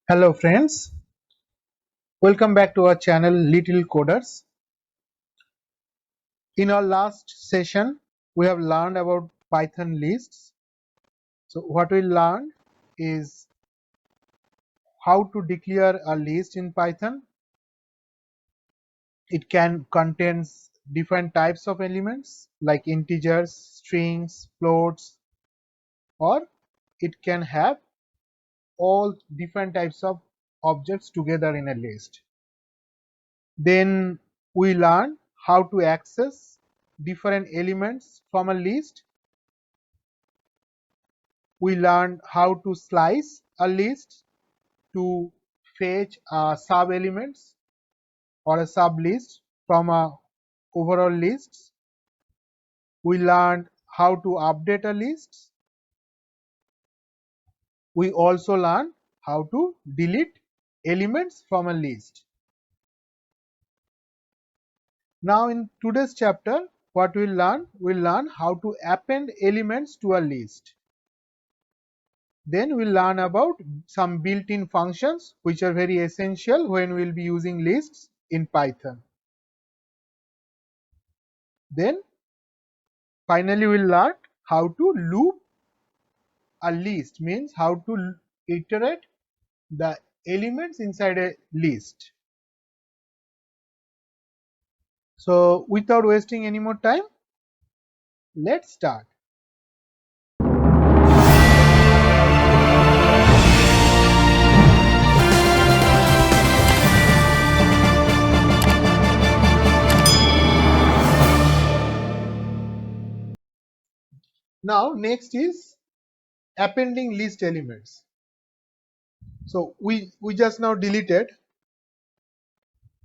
Hello friends, welcome back to our channel Little Coders. In our last session, we have learned about Python lists. So what we learned is how to declare a list in Python. It can contain different types of elements like integers, strings, floats, or it can have all different types of objects together in a list. Then we learn how to access different elements from a list. We learned how to slice a list to fetch sub elements or a sub list from a overall list. We learned how to update a list. We also learned how to delete elements from a list. Now in today's chapter, what we'll learn how to append elements to a list. Then we'll learn about some built-in functions which are very essential when we'll be using lists in Python. Then finally we'll learn how to loop a list, means how to iterate the elements inside a list. So without wasting any more time, let's start. Now next is appending list elements. So we just now deleted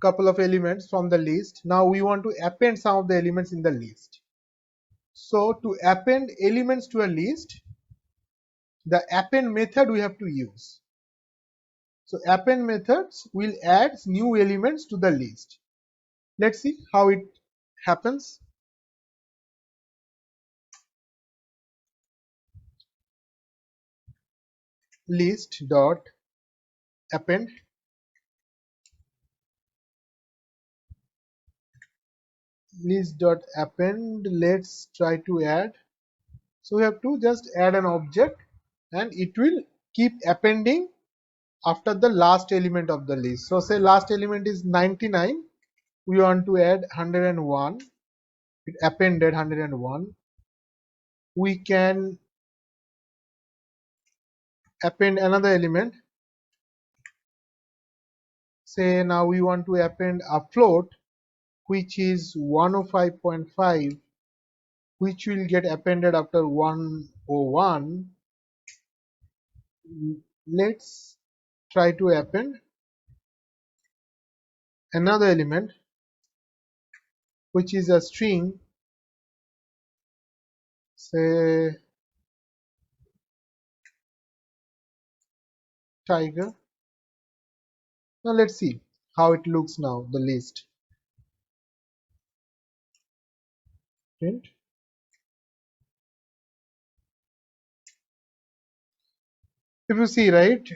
couple of elements from the list. Now we want to append some of the elements in the list. So to append elements to a list, the append method we have to use. So append methods will add new elements to the list. Let's see how it happens. List dot append list dot append. Let's try to add. So we have to just add an object and it will keep appending after the last element of the list. So say last element is 99, we want to add 101, it appended 101. We can append another element. Say now we want to append a float which is 105.5, which will get appended after 101. Let's try to append another element which is a string, say tiger. Now let's see how it looks now, the list. Print. If you see, right,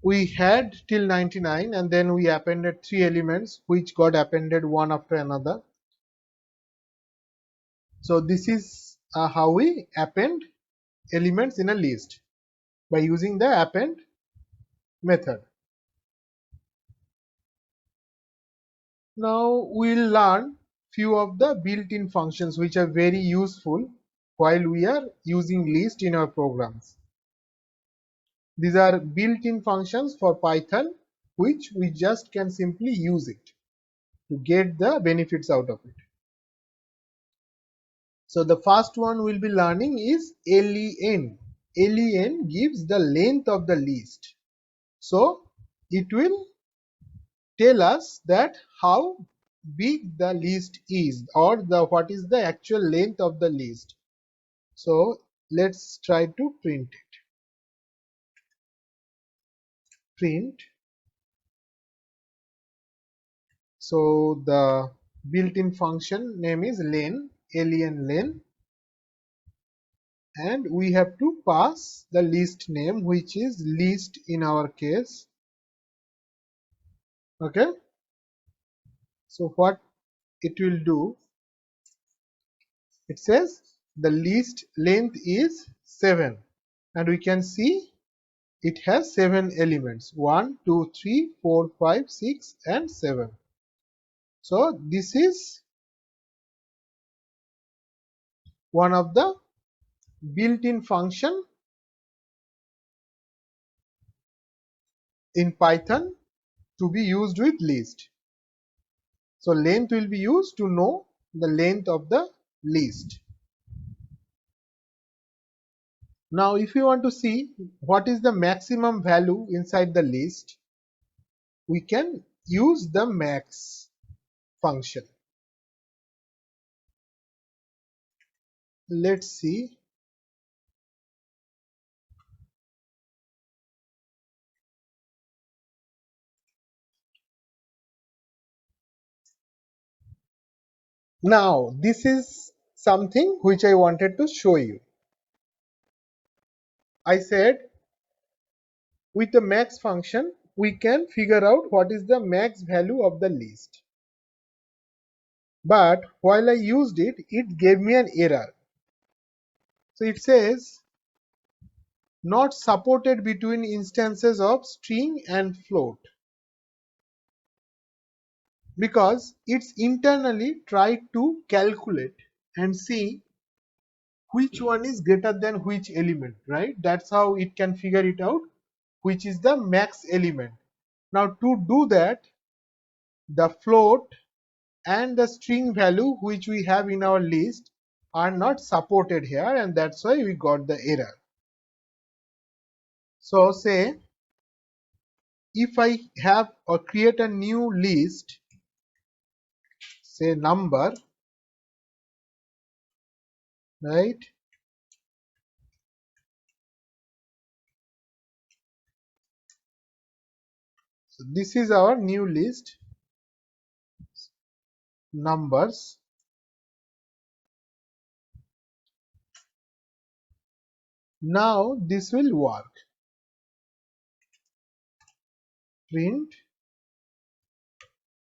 we had till 99 and then we appended 3 elements which got appended one after another. So this is how we append elements in a list by using the append method. Now we'll learn few of the built-in functions which are very useful while we are using list in our programs. These are built-in functions for Python which we just can simply use it to get the benefits out of it. So the first one we'll be learning is len. Len gives the length of the list. So it will tell us that how big the list is, or what is the actual length of the list. So let's try to print it. Print. So the built-in function name is len, len, and we have to pass the list name, which is list in our case. Okay, so what it will do, it says the list length is 7, and we can see it has 7 elements, 1 2 3 4 5 6 and 7. So this is one of the built-in function in Python to be used with list. So length will be used to know the length of the list. Now if you want to see what is the maximum value inside the list, we can use the max function. Let's see. Now this is something which I wanted to show you. I said with the max function we can figure out what is the max value of the list. But while I used it, it gave me an error. So it says not supported between instances of string and float, because it's internally tried to calculate and see which one is greater than which element, right? That's how it can figure it out, which is the max element. Now to do that, the float and the string value which we have in our list are not supported here, and that's why we got the error. So say if I have or create a new list, say number, right? So this is our new list, numbers. Now this will work. Print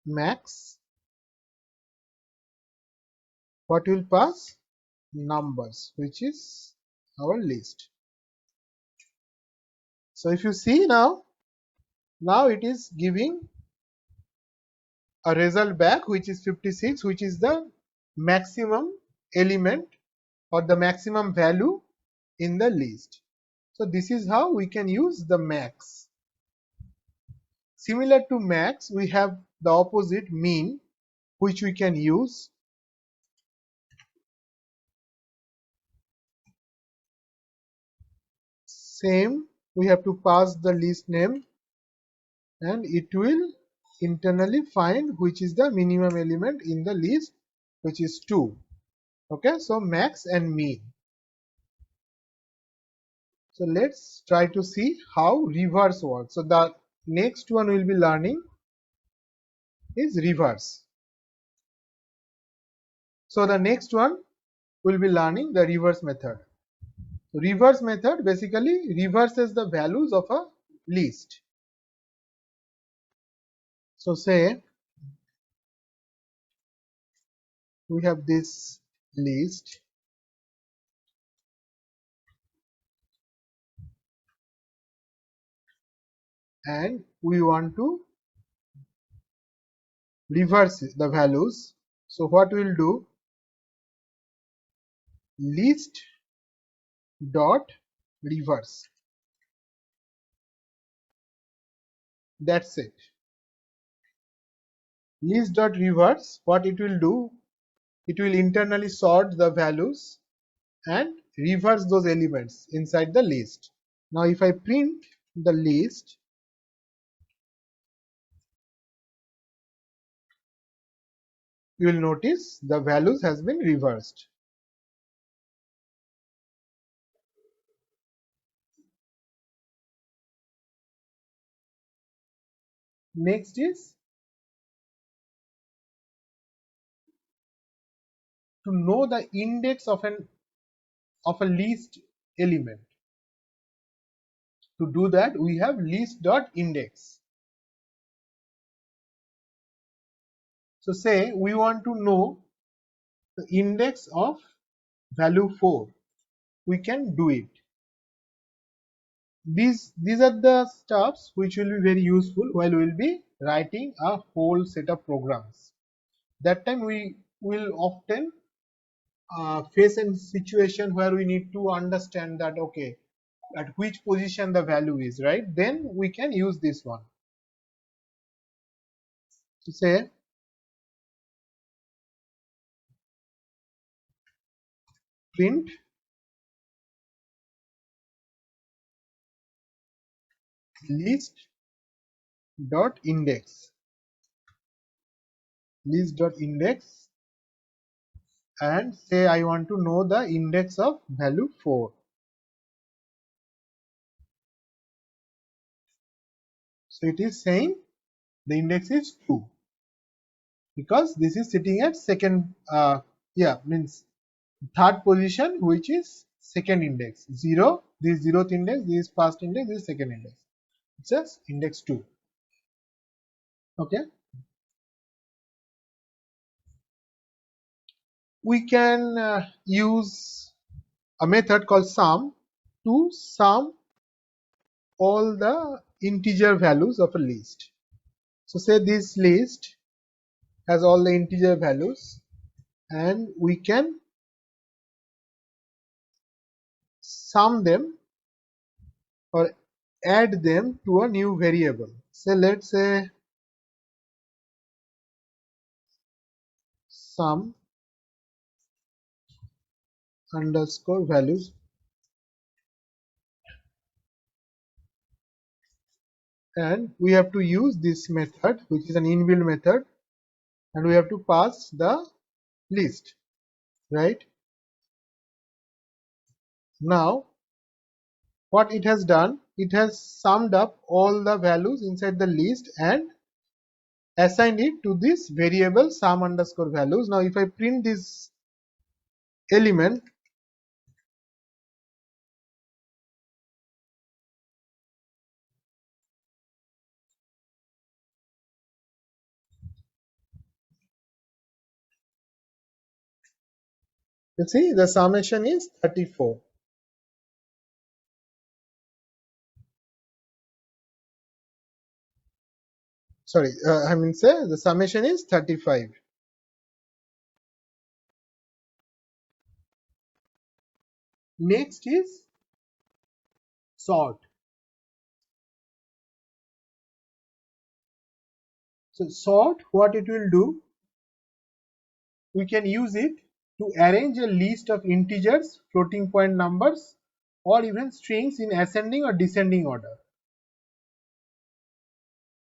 max, what will pass? Numbers, which is our list. So if you see now it is giving a result back which is 56, which is the maximum element or the maximum value in the list. So this is how we can use the max. Similar to max, we have the opposite, min, which we can use. Same, we have to pass the list name and it will internally find which is the minimum element in the list, which is 2. Okay, so max and min. So let's try to see how reverse works. So the next one we'll be learning is reverse. So the next one we'll be learning the reverse method. Reverse method basically reverses the values of a list. So say we have this list, and we want to reverse the values. So what we'll do, list dot reverse. That's it. List dot reverse, what it will do, it will internally sort the values and reverse those elements inside the list. Now if I print the list, you will notice the values has been reversed. Next is to know the index of a list element. To do that, we have list dot index. So say we want to know the index of value 4. We can do it. These are the stuffs which will be very useful while we will be writing a whole set of programs. That time we will often face a situation where we need to understand that okay, at which position the value is, right? Then we can use this one to say print list.index list.index and say I want to know the index of value 4. So it is saying the index is 2 because this is sitting at second, means third position, which is second index. 0, this is 0th index, this is first index, this is second index. It's just index 2. Okay. We can use a method called sum to sum all the integer values of a list. So say this list has all the integer values and we can sum them or add them to a new variable. So let's say sum underscore values, and we have to use this method which is an inbuilt method, and we have to pass the list, right? Now what it has done, it has summed up all the values inside the list and assigned it to this variable sum underscore values. Now if I print this element, you see the summation is 34. Sorry, I mean say the summation is 35. Next is sort. So sort, what it will do, we can use it to arrange a list of integers, floating point numbers, or even strings in ascending or descending order.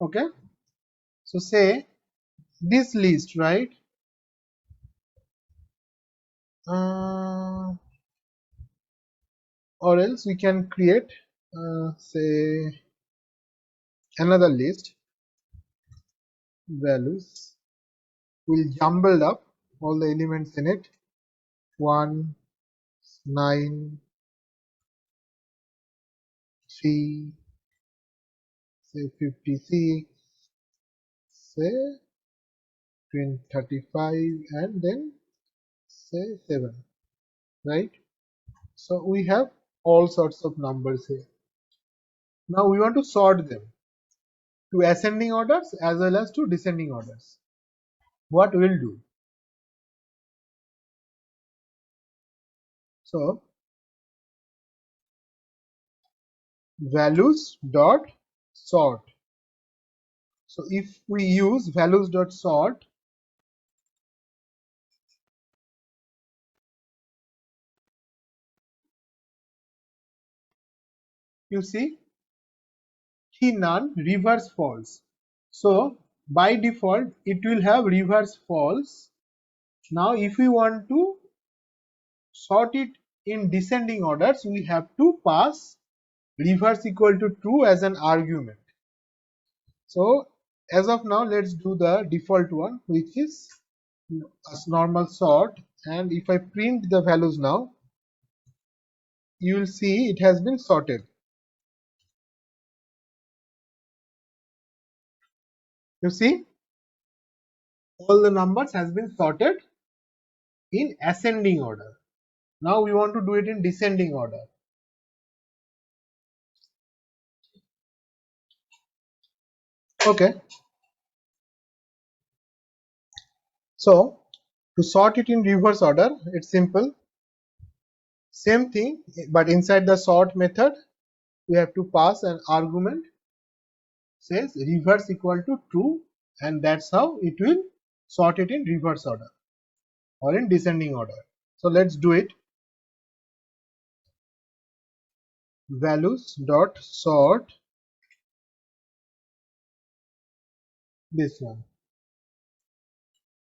Okay, so say this list, right? Or else we can create say another list. Values will jumbled up all the elements in it, 1, 9, 3, say 56, say 35, and then say 7, right? So we have all sorts of numbers here. Now we want to sort them to ascending orders as well as to descending orders. What we'll do? So values dot sort. So if we use values dot sort, you see key none, reverse false. So by default it will have reverse false. Now if we want to sort it in descending orders, we have to pass reverse equal to true as an argument. So as of now, let's do the default one, which is a normal sort, and if I print the values now, you will see it has been sorted. You see, all the numbers has been sorted in ascending order. Now we want to do it in descending order. Okay, so to sort it in reverse order, it's simple. Same thing, but inside the sort method, we have to pass an argument says reverse equal to true, and that's how it will sort it in reverse order or in descending order. So let's do it. Values dot sort this one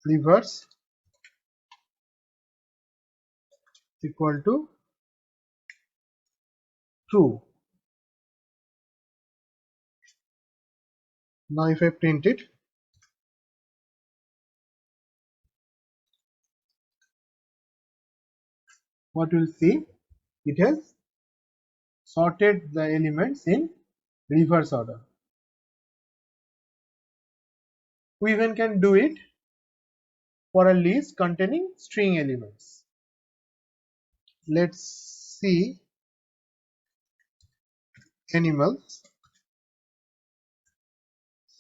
reverse equal to true. Now if I print it, what we'll see, it has sorted the elements in reverse order. We even can do it for a list containing string elements. Let's see animals.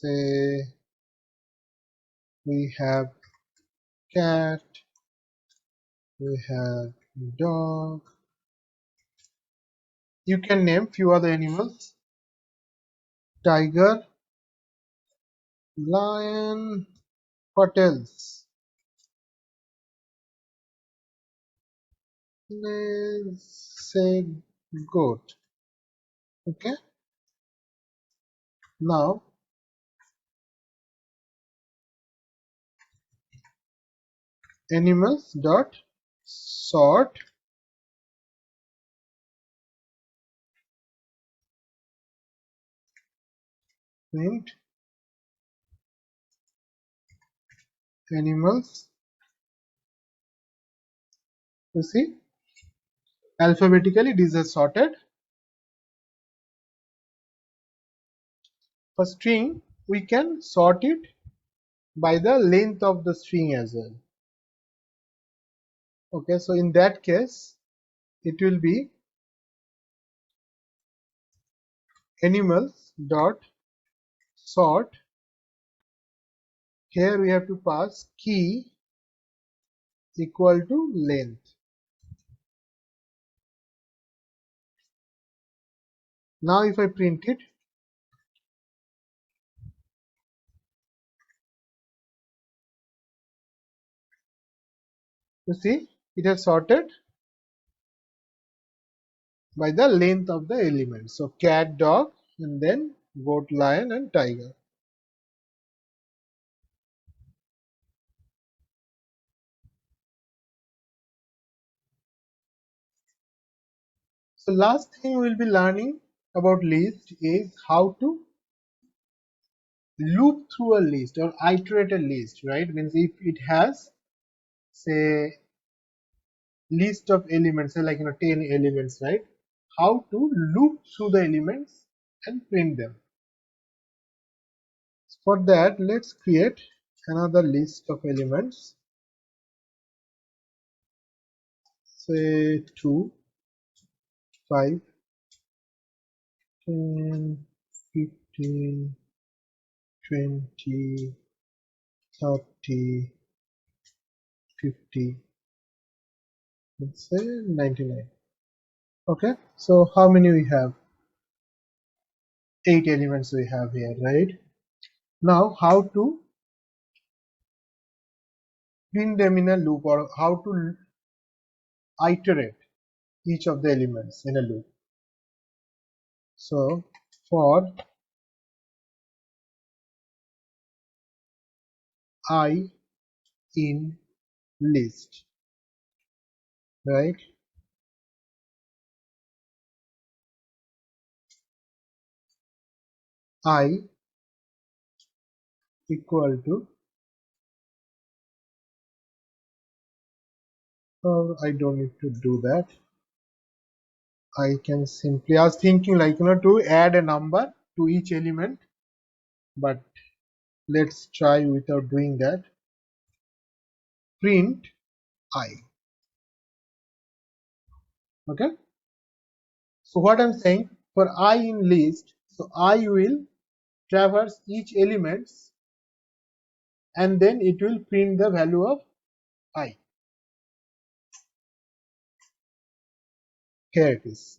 Say we have cat, we have dog. You can name few other animals: tiger, lion, what else? Let's say goat. Okay. Now animals dot sort print animals. You see, alphabetically these are sorted. For string, we can sort it by the length of the string as well. Okay, so in that case, it will be animals dot sort. Here we have to pass key equal to length. Now if I print it, you see it has sorted by the length of the elements. So cat, dog, and then goat, lion, and tiger. So last thing we will be learning about list is how to loop through a list or iterate a list, right? Means if it has say list of elements, say like 10 elements, right? How to loop through the elements and print them. For that, let's create another list of elements. Say 2, 5, 10, 15, 20, 30, 50, let's say 99. Okay, so how many we have? 8 elements we have here, right? Now how to print them in a loop, or how to iterate each of the elements in a loop. So for I in list, right? I equal to, I don't need to do that. I can simply, I was thinking like to add a number to each element, but let's try without doing that. print I. Okay. So what I'm saying, for I in list, so I will traverse each elements and then it will print the value of I. Here it is.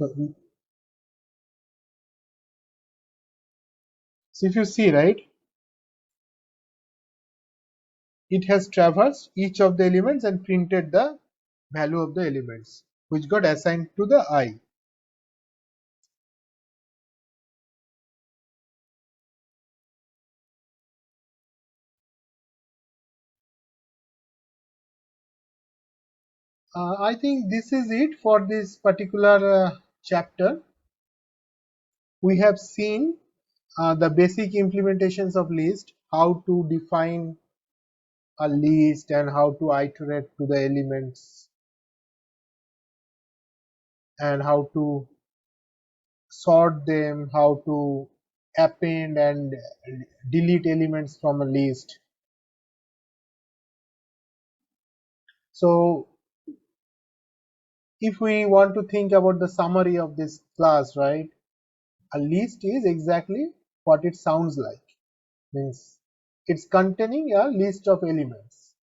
So if you see, right, it has traversed each of the elements and printed the value of the elements which got assigned to the I. I think this is it for this particular chapter. We have seen the basic implementations of list, how to define a list and how to iterate to the elements and how to sort them, how to append and delete elements from a list. So if we want to think about the summary of this class, right, a list is exactly what it sounds like. Means it's containing a list of elements.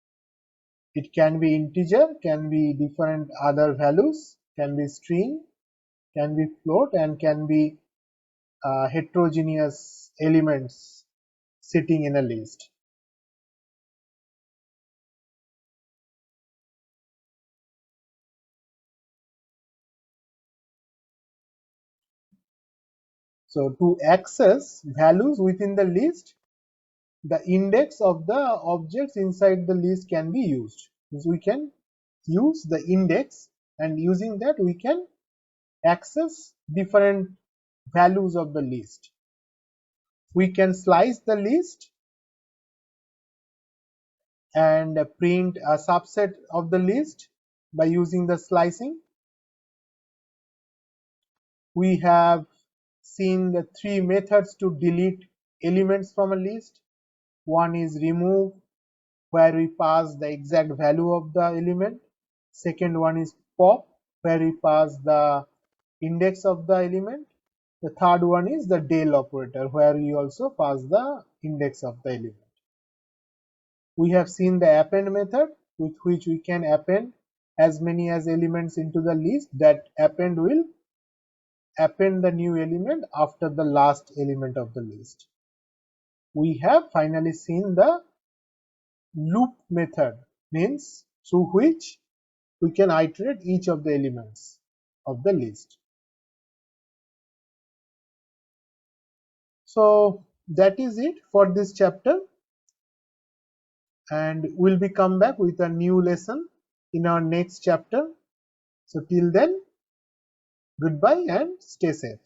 It can be integer, can be different other values, can be string, can be float, and can be heterogeneous elements sitting in a list. So to access values within the list, the index of the objects inside the list can be used. So we can use the index, and using that we can access different values of the list. We can slice the list and print a subset of the list by using the slicing. We have seen the three methods to delete elements from a list. One is remove, where we pass the exact value of the element. Second one is pop, where we pass the index of the element. The third one is the del operator, where we also pass the index of the element. We have seen the append method, with which we can append as many as elements into the list. That append will append the new element after the last element of the list. We have finally seen the loop method, means through which we can iterate each of the elements of the list. So that is it for this chapter, and we'll be come back with a new lesson in our next chapter. So till then, goodbye and stay safe.